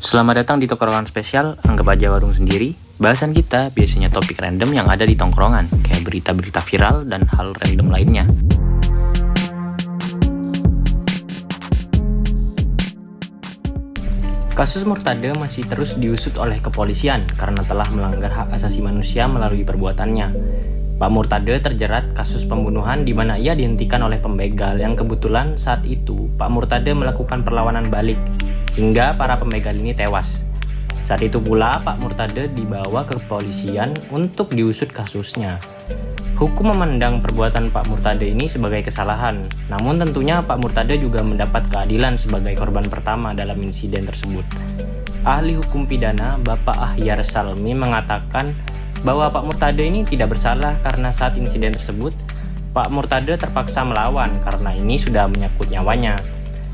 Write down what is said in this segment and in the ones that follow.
Selamat datang di tongkrongan spesial, anggap aja warung sendiri. Bahasan kita biasanya topik random yang ada di tongkrongan, kayak berita-berita viral dan hal random lainnya. Kasus Murtadé masih terus diusut oleh kepolisian karena telah melanggar hak asasi manusia melalui perbuatannya. Pak Murtadé terjerat kasus pembunuhan di mana ia dihentikan oleh pembegal yang kebetulan saat itu Pak Murtadé melakukan perlawanan balik hingga para pembegal ini tewas. Saat itu pula Pak Murtadé dibawa ke kepolisian untuk diusut kasusnya. Hukum memandang perbuatan Pak Murtadé ini sebagai kesalahan, namun tentunya Pak Murtadé juga mendapat keadilan sebagai korban pertama dalam insiden tersebut. Ahli hukum pidana Bapak Ahyar Salmi mengatakan bahwa Pak Murtadé ini tidak bersalah karena saat insiden tersebut Pak Murtadé terpaksa melawan karena ini sudah menyangkut nyawanya.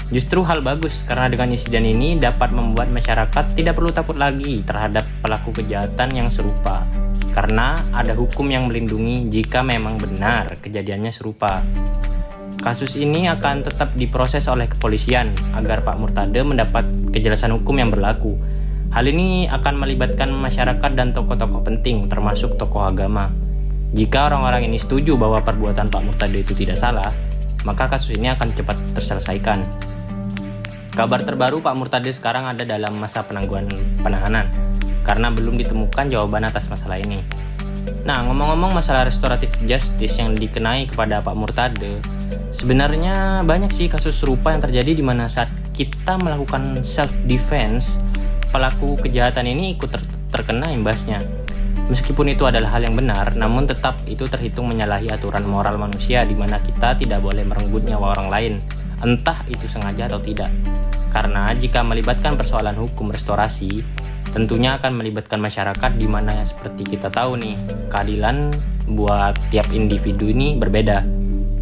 Justru hal bagus karena dengan insiden ini dapat membuat masyarakat tidak perlu takut lagi terhadap pelaku kejahatan yang serupa. Karena ada hukum yang melindungi jika memang benar kejadiannya serupa. Kasus ini akan tetap diproses oleh kepolisian agar Pak Murtadé mendapat kejelasan hukum yang berlaku. Hal ini akan melibatkan masyarakat dan tokoh-tokoh penting termasuk tokoh agama. Jika orang-orang ini setuju bahwa perbuatan Pak Murtadé itu tidak salah, maka kasus ini akan cepat terselesaikan. Kabar terbaru, Pak Murtadé sekarang ada dalam masa penahanan karena belum ditemukan jawaban atas masalah ini. Nah, ngomong-ngomong masalah restoratif justice yang dikenai kepada Pak Murtadé, sebenarnya banyak sih kasus serupa yang terjadi di mana saat kita melakukan self defense, pelaku kejahatan ini ikut terkena imbasnya. Meskipun itu adalah hal yang benar, namun tetap itu terhitung menyalahi aturan moral manusia di mana kita tidak boleh merenggut nyawa orang lain, entah itu sengaja atau tidak. Karena jika melibatkan persoalan hukum restorasi, tentunya akan melibatkan masyarakat di mana seperti kita tahu nih, keadilan buat tiap individu ini berbeda.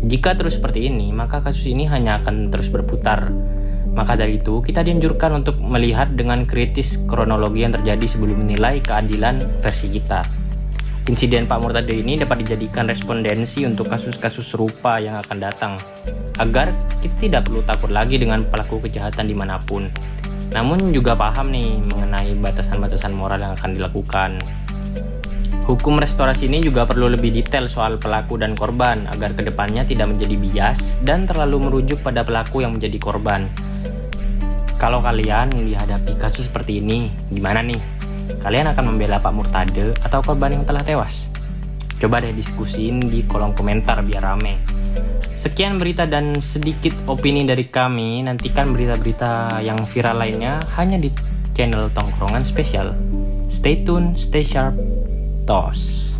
Jika terus seperti ini, maka kasus ini hanya akan terus berputar. Maka dari itu, kita dianjurkan untuk melihat dengan kritis kronologi yang terjadi sebelum menilai keadilan versi kita. Insiden Pak Murtadé ini dapat dijadikan respondensi untuk kasus-kasus serupa yang akan datang, agar kita tidak perlu takut lagi dengan pelaku kejahatan dimanapun. Namun juga paham nih mengenai batasan-batasan moral yang akan dilakukan. Hukum restorasi ini juga perlu lebih detail soal pelaku dan korban agar kedepannya tidak menjadi bias dan terlalu merujuk pada pelaku yang menjadi korban. Kalau kalian dihadapi kasus seperti ini, gimana nih? Kalian akan membela Pak Murtadé atau korban yang telah tewas? Coba deh diskusiin di kolom komentar biar rame. Sekian berita dan sedikit opini dari kami. Nantikan berita-berita yang viral lainnya hanya di channel Tongkrongan Spesial. Stay tune, stay sharp, tos.